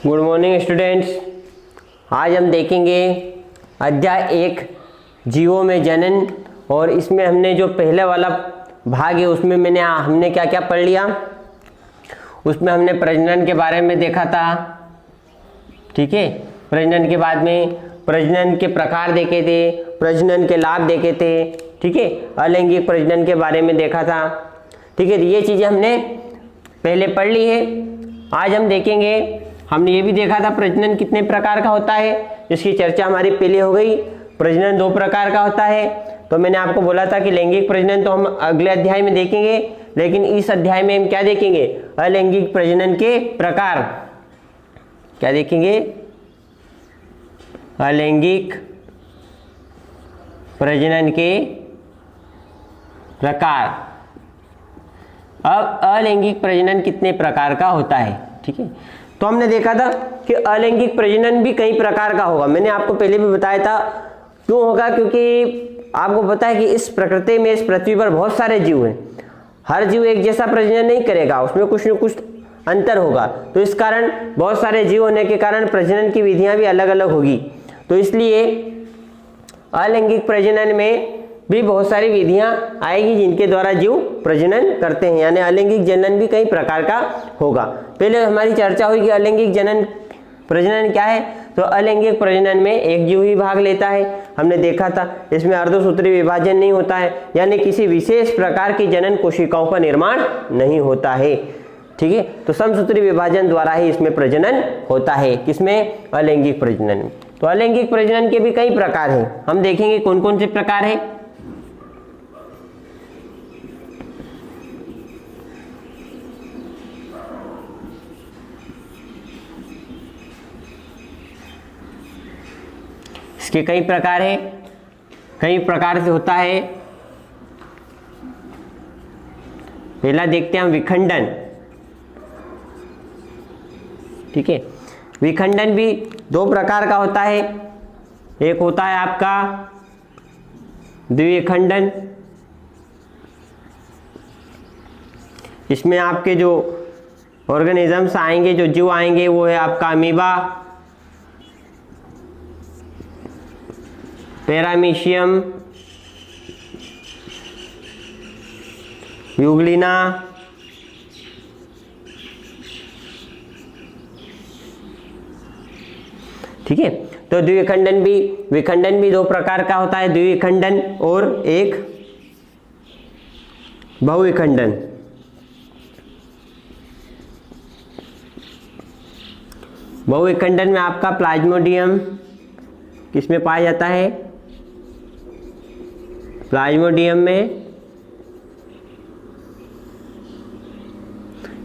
Good morning students. आज हम देखेंगे अध्याय 1 जीवों में जनन, और इसमें हमने जो पहले वाला भाग है उसमें हमने क्या क्या पढ़ लिया। उसमें हमने प्रजनन के बारे में देखा था, ठीक है। प्रजनन के बाद में प्रजनन के प्रकार देखे थे, प्रजनन के लाभ देखे थे, ठीक है। अलैंगिक प्रजनन के बारे में देखा था, ठीक है। ये चीज़ें हमने पहले पढ़ ली है। आज हम देखेंगे, हमने ये भी देखा था प्रजनन कितने प्रकार का होता है, जिसकी चर्चा हमारी पहले हो गई। प्रजनन 2 प्रकार का होता है। तो मैंने आपको बोला था कि लैंगिक प्रजनन तो हम अगले अध्याय में देखेंगे, लेकिन इस अध्याय में हम क्या देखेंगे, अलैंगिक प्रजनन के प्रकार। क्या देखेंगे, अलैंगिक प्रजनन के प्रकार। अब अलैंगिक प्रजनन कितने प्रकार का होता है, ठीक है। तो हमने देखा था कि अलैंगिक प्रजनन भी कई प्रकार का होगा। मैंने आपको पहले भी बताया था क्यों होगा, क्योंकि आपको पता है कि इस प्रकृति में, इस पृथ्वी पर बहुत सारे जीव हैं। हर जीव एक जैसा प्रजनन नहीं करेगा, उसमें कुछ न कुछ अंतर होगा। तो इस कारण बहुत सारे जीव होने के कारण प्रजनन की विधियां भी अलग अलग होगी। तो इसलिए अलैंगिक प्रजनन में भी बहुत सारी विधियां आएगी जिनके द्वारा जीव प्रजनन करते हैं, यानी अलैंगिक जनन भी कई प्रकार का होगा। पहले हमारी चर्चा हुई कि अलैंगिक जनन प्रजनन क्या है। तो अलैंगिक प्रजनन में एक जीव ही भाग लेता है, हमने देखा था। इसमें अर्धसूत्री विभाजन नहीं होता है, यानी किसी विशेष प्रकार की जनन कोशिकाओं का निर्माण नहीं होता है, ठीक है। तो समसूत्री विभाजन द्वारा ही इसमें प्रजनन होता है, किसमें, अलैंगिक प्रजनन में। तो अलैंगिक प्रजनन के भी कई प्रकार हैं, हम देखेंगे कौन कौन से प्रकार है। इसके कई प्रकार है, कई प्रकार से होता है। पहला देखते हैं हम विखंडन, ठीक है। विखंडन भी 2 प्रकार का होता है। एक होता है आपका द्विखंडन, इसमें आपके जो ऑर्गेनिजम्स आएंगे, जो जीव आएंगे, वो है आपका अमीबा, पैरामीशियम, यूग्लिना, ठीक है। तो द्विखंडन भी 2 प्रकार का होता है, द्विखंडन और एक बहुविखंडन। बहुविखंडन में आपका प्लाज्मोडियम किसमें पाया जाता है, प्लाज्मोडियम में,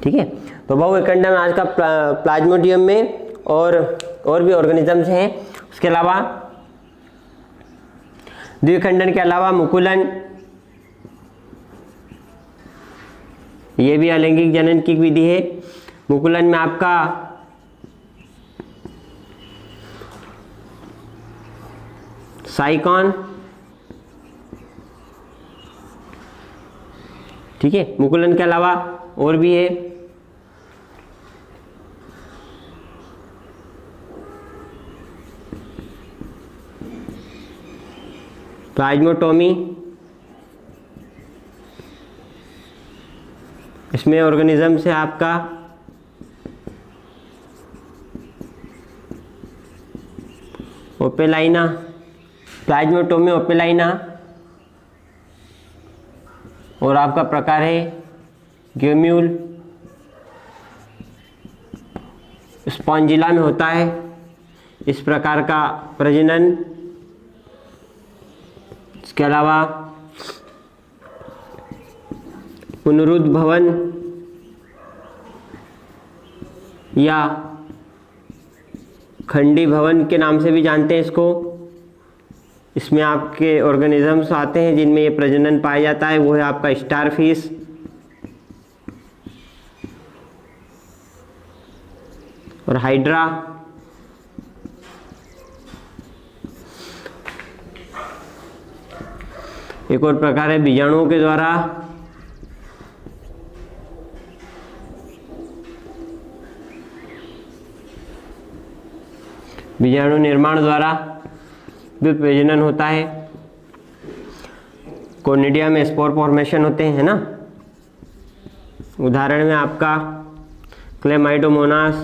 ठीक है। तो बहुविखंडन आज का प्लाज्मोडियम में और भी ऑर्गेनिजम्स हैं। उसके अलावा द्विखंडन के अलावा मुकुलन, ये भी अलैंगिक जनन की विधि है। मुकुलन में आपका साइकॉन, ठीक है। मुकुलन के अलावा और भी है, प्लाज्मोटोमी, इसमें ऑर्गेनिज्म से आपका ओपेलाइना, प्लाज्मोटोमी ओपेलाइना, और आपका प्रकार है ग्यूम्यूल, स्पॉन्जिला में होता है इस प्रकार का प्रजनन। इसके अलावा पुनरुद्भवन या खंडी भवन के नाम से भी जानते हैं इसको। इसमें आपके ऑर्गेनिजम्स आते हैं जिनमें ये प्रजनन पाया जाता है, वो है आपका स्टारफिश, और हाइड्रा। एक और प्रकार है बीजाणुओं के द्वारा बीजाणु निर्माण द्वारा भी प्रजनन होता है। कोनिडिया में स्पोर फॉर्मेशन होते हैं, है ना। उदाहरण में आपका क्लेमाइडोमोनास,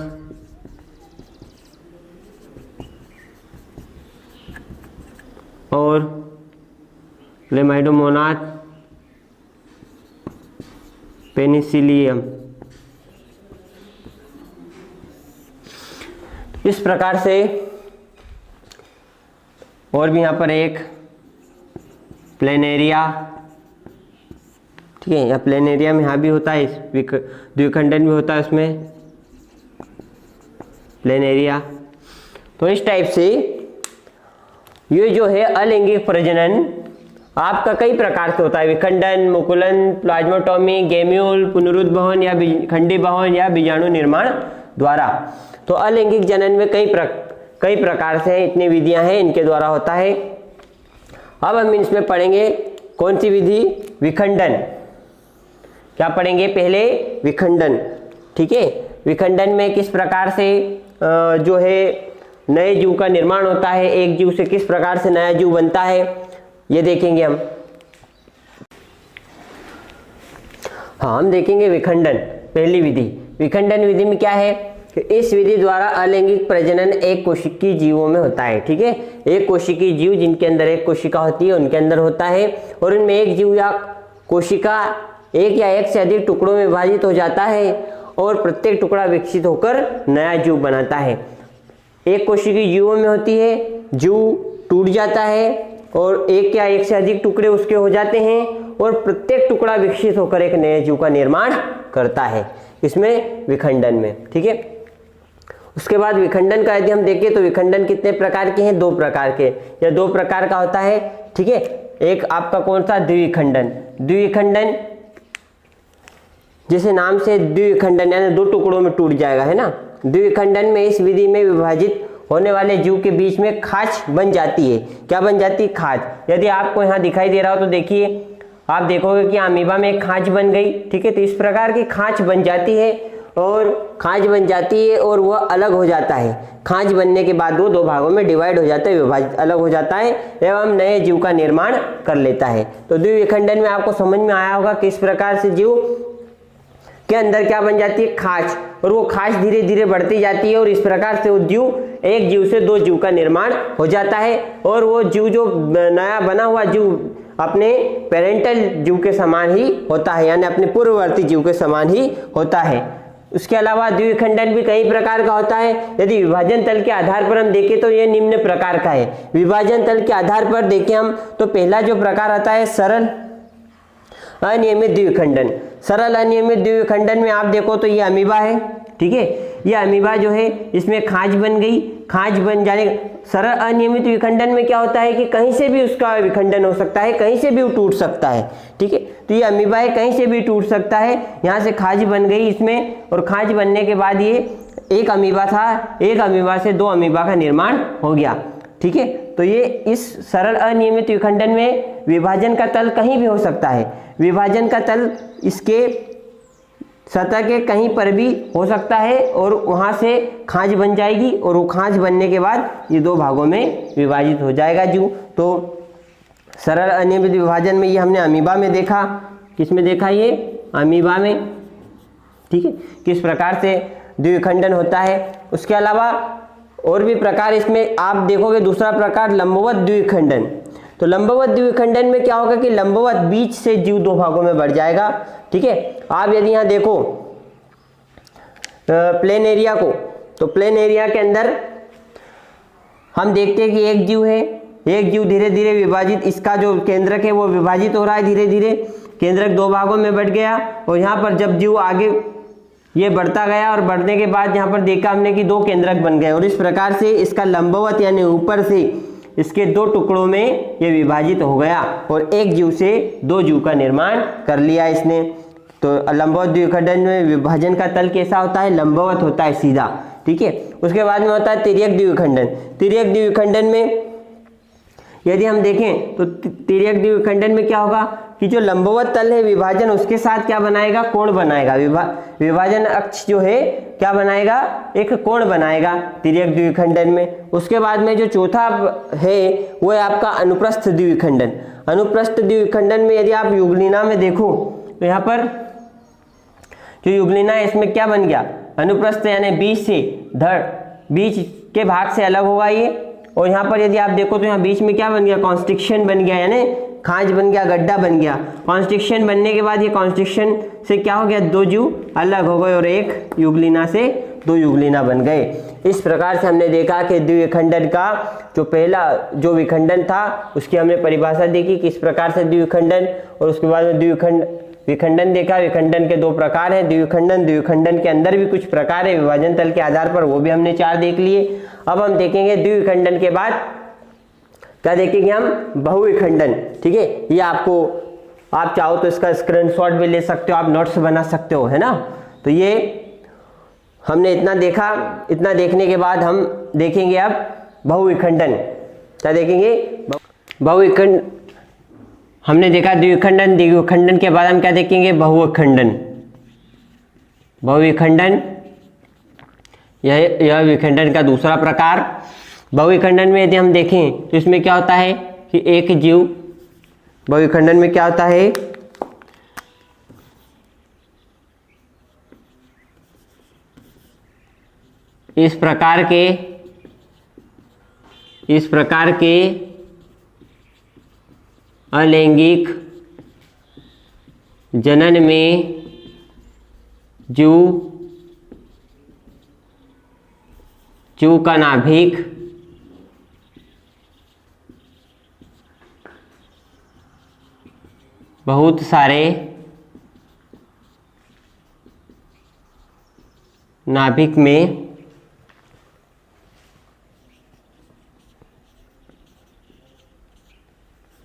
और क्लेमाइडोमोनास पेनिसिलियम। इस प्रकार से, और भी यहाँ पर एक प्लेनेरिया, ठीक है, या प्लेनेरिया में यहाँ भी होता है, द्विखंडन भी होता है उसमें, प्लेनेरिया। तो इस टाइप से ये जो है अलैंगिक प्रजनन आपका कई प्रकार से होता है, विखंडन, मुकुलन, प्लाज्मोटोमी, गेम्यूल, पुनरुद्भवन या खंडी भवन या बीजाणु निर्माण द्वारा। तो अलैंगिक जनन में कई प्रकार से हैं, इतनी विधियां हैं, इनके द्वारा होता है। अब हम इसमें पढ़ेंगे कौन सी विधि, विखंडन। क्या पढ़ेंगे, पहले विखंडन, ठीक है। विखंडन में किस प्रकार से जो है नए जीव का निर्माण होता है, एक जीव से किस प्रकार से नया जीव बनता है, ये देखेंगे हम। हाँ, हम देखेंगे विखंडन, पहली विधि। विखंडन विधि में क्या है कि इस विधि द्वारा अलैंगिक प्रजनन एक कोशिकीय जीवों में होता है, ठीक है। एक कोशिकीय जीव जिनके अंदर एक कोशिका होती है, उनके अंदर होता है, और उनमें एक जीव या कोशिका एक या एक से अधिक टुकड़ों में विभाजित हो जाता है, और प्रत्येक टुकड़ा विकसित होकर नया जीव बनाता है। एक कोशिकीय जीवों में होती है, जीव टूट जाता है और एक या एक से अधिक टुकड़े उसके हो जाते हैं, और प्रत्येक टुकड़ा विकसित होकर एक नए जीव का निर्माण करता है, इसमें विखंडन में, ठीक है। उसके बाद विखंडन का यदि हम देखें तो विखंडन कितने प्रकार के हैं, 2 प्रकार के, या 2 प्रकार का होता है, ठीक है। एक आपका कौन सा, द्विविखंडन। द्विविखंडन जैसे नाम से द्विविखंडन यानी 2 टुकड़ों में टूट जाएगा, है ना। द्विविखंडन में इस विधि में विभाजित होने वाले जीव के बीच में खांच बन जाती है। क्या बन जाती है, खांच। यदि आपको यहाँ दिखाई दे रहा हो तो देखिए, आप देखोगे कि अमीबा में एक खांच बन गई, ठीक है। तो इस प्रकार की खांच बन जाती है, और खांच बन जाती है और वह अलग हो जाता है। खांच बनने के बाद वो 2 भागों में डिवाइड हो जाता है, विभाजित अलग हो जाता है, एवं नए जीव का निर्माण कर लेता है। तो द्विविखंडन में आपको समझ में आया होगा किस प्रकार से जीव के अंदर क्या बन जाती है, खांच, और वो खांच धीरे धीरे बढ़ती जाती है, और इस प्रकार से वो जीव, एक जीव से 2 जीव का निर्माण हो जाता है, और वो जीव जो नया बना हुआ जीव अपने पेरेंटल जीव के समान ही होता है, यानी अपने पूर्ववर्ती जीव के समान ही होता है। उसके अलावा द्विविखंडन भी कई प्रकार का होता है। यदि विभाजन तल के आधार पर हम देखें तो यह निम्न प्रकार का है। विभाजन तल के आधार पर देखें हम तो पहला जो प्रकार आता है सरल अनियमित द्विविखंडन। सरल अनियमित द्विविखंडन में आप देखो तो ये अमीबा है, ठीक है। ये अमीबा जो है इसमें खांच बन गई, खांच बन जाने, सरल अनियमित विखंडन में क्या होता है कि कहीं से भी उसका विखंडन हो सकता है, कहीं से भी वो टूट सकता है, ठीक है। तो ये अमीबा है, कहीं से भी टूट सकता है। यहाँ से खांच बन गई इसमें, और खांच बनने के बाद ये एक अमीबा था, एक अमीबा से 2 अमीबा का निर्माण हो गया, ठीक है। तो ये इस सरल अनियमित विखंडन में विभाजन का तल कहीं भी हो सकता है। विभाजन का तल इसके सतह के कहीं पर भी हो सकता है, और वहाँ से खांच बन जाएगी, और वो खांच बनने के बाद ये 2 भागों में विभाजित हो जाएगा जीव। तो सरल अनियमित विभाजन में ये हमने अमीबा में देखा, किस में देखा, ये अमीबा में, ठीक है, किस प्रकार से द्विविखंडन होता है। उसके अलावा और भी प्रकार इसमें आप देखोगे। दूसरा प्रकार लंबवत द्विविखंडन। तो लंबवत द्विविखंडन में क्या होगा कि लंबवत बीच से जीव 2 भागों में बढ़ जाएगा, ठीक है। आप यदि यहाँ देखो प्लेन एरिया को, तो प्लेन एरिया के अंदर हम देखते हैं कि एक जीव है, एक जीव धीरे धीरे विभाजित, इसका जो केंद्रक है वो विभाजित हो रहा है, धीरे धीरे केंद्रक 2 भागों में बढ़ गया। और यहाँ पर जब जीव आगे ये बढ़ता गया, और बढ़ने के बाद यहाँ पर देखा हमने कि 2 केंद्रक बन गए, और इस प्रकार से इसका लंबवत यानी ऊपर से इसके 2 टुकड़ों में ये विभाजित हो गया, और एक जीव से 2 जीव का निर्माण कर लिया इसने। तो लंबवत द्विविखंडन में विभाजन का तल कैसा होता है, लंबवत होता है, सीधा, ठीक है। उसके बाद में होता है तिर्यक द्विविखंडन। तिर्यक द्विविखंडन में यदि हम देखें तो तिर्यक द्विविखंडन में क्या होगा कि जो लंबवत तल है विभाजन उसके साथ क्या बनाएगा, कोण बनाएगा। विभाजन अक्ष जो है क्या बनाएगा, एक कोण बनाएगा तिर्यक द्विखंडन में। उसके बाद में जो चौथा है वो है आपका अनुप्रस्थ द्विखंडन। अनुप्रस्थ द्विखंडन में यदि आप युगलिना में देखो तो यहाँ पर जो युगलिना है इसमें क्या बन गया, अनुप्रस्थ यानी बीच से धड़, बीच के भाग से अलग होगा ये। और यहाँ पर यदि आप देखो तो यहाँ बीच में क्या बन गया, कॉन्स्ट्रिक्शन बन गया, यानी खांच बन गया, गड्ढा बन गया। कॉन्स्ट्रिक्शन बनने के बाद ये कॉन्स्ट्रिक्शन से क्या हो गया, दो जीव अलग हो गए और एक युगलिना से दो युगलिना बन गए। इस प्रकार से हमने देखा कि द्विखंडन का जो पहला जो विखंडन था उसकी हमने परिभाषा देखी, किस प्रकार से द्विखंडन, और उसके बाद में विखंडन देखा। विखंडन के दो प्रकार हैं, द्विखंडन, द्विखंडन के अंदर भी कुछ प्रकार है विभाजन तल के आधार पर, वो भी हमने 4 देख लिए। अब हम देखेंगे द्विखंडन के बाद क्या देखेंगे हम, बहुविखंडन। ठीक है, ये आपको आप चाहो तो इसका स्क्रीनशॉट भी ले सकते हो, आप नोट्स बना सकते हो, है ना। तो ये हमने इतना देखा, इतना देखने के बाद हम देखेंगे अब बहुविखंडन। क्या देखेंगे, बहुविखंड। हमने देखा द्विखंडन, द्विखंडन के बाद हम क्या देखेंगे, बहुविखंडन। बहुविखंडन यह विखंडन का दूसरा प्रकार। बहुविखंडन में यदि हम देखें तो इसमें क्या होता है कि एक जीव, बहुविखंडन में क्या होता है, इस प्रकार के अलैंगिक जनन में जीव का नाभिक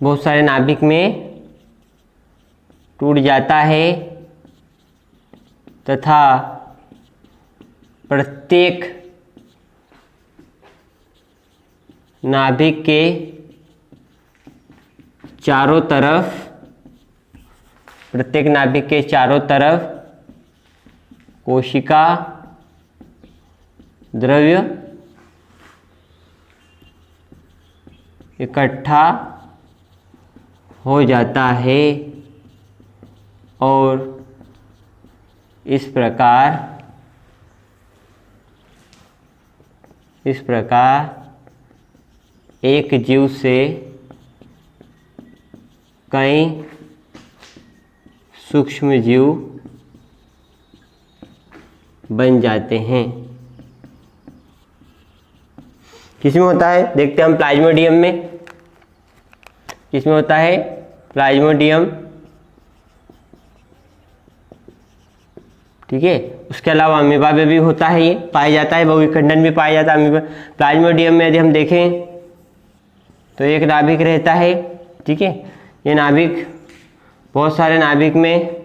बहुत सारे नाभिक में टूट जाता है तथा प्रत्येक नाभिक के चारों तरफ कोशिका द्रव्य इकट्ठा हो जाता है और इस प्रकार एक जीव से कई सूक्ष्म जीव बन जाते हैं। किसमें होता है, देखते हैं हम प्लाज्मोडियम में। किसमें होता है, प्लाज्मोडियम। ठीक है, उसके अलावा अमीबा में भी होता है, ये पाया जाता है, बहुविखंडन भी पाया जाता है अमीबा। प्लाज्मोडियम में यदि हम देखें तो एक नाभिक रहता है। ठीक है, ये नाभिक बहुत सारे नाभिक में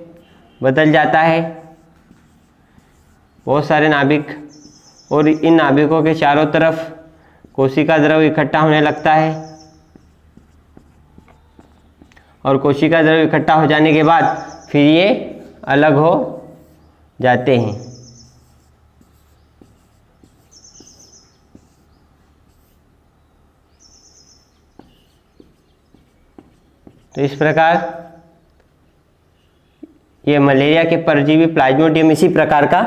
बदल जाता है, बहुत सारे नाभिक, और इन नाभिकों के चारों तरफ कोशिका द्रव इकट्ठा होने लगता है और कोशिका द्रव इकट्ठा हो जाने के बाद फिर ये अलग हो जाते हैं। तो इस प्रकार ये मलेरिया के परजीवी प्लाज्मोडियम इसी प्रकार का,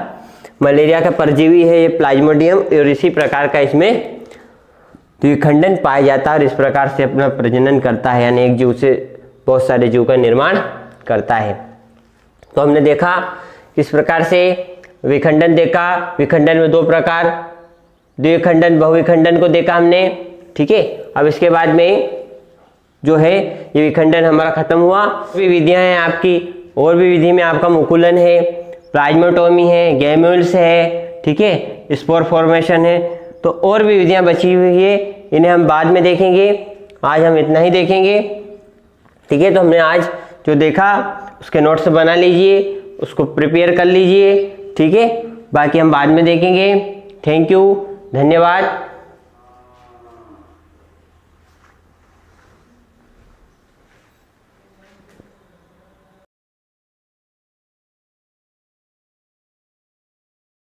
मलेरिया का परजीवी है ये प्लाज्मोडियम, और इसी प्रकार का इसमें द्विखंडन पाया जाता है और इस प्रकार से अपना प्रजनन करता है, यानी एक जीव से बहुत सारे जीव का निर्माण करता है। तो हमने देखा इस प्रकार से विखंडन देखा। विखंडन में 2 प्रकार, द्विखंडन, बहुविखंडन को देखा हमने। ठीक है, अब इसके बाद में जो है ये विखंडन हमारा खत्म हुआ। भी विधियां हैं आपकी, और भी विधि में आपका मुकुलन है, प्लाज्मोटोमी है, गैम्यूल्स है, ठीक है, स्पोर फॉर्मेशन है। तो और भी विधियां बची हुई है, इन्हें हम बाद में देखेंगे। आज हम इतना ही देखेंगे। ठीक है, तो हमने आज जो देखा उसके नोट्स बना लीजिए, उसको प्रिपेयर कर लीजिए। ठीक है, बाकी हम बाद में देखेंगे। थैंक यू, धन्यवाद।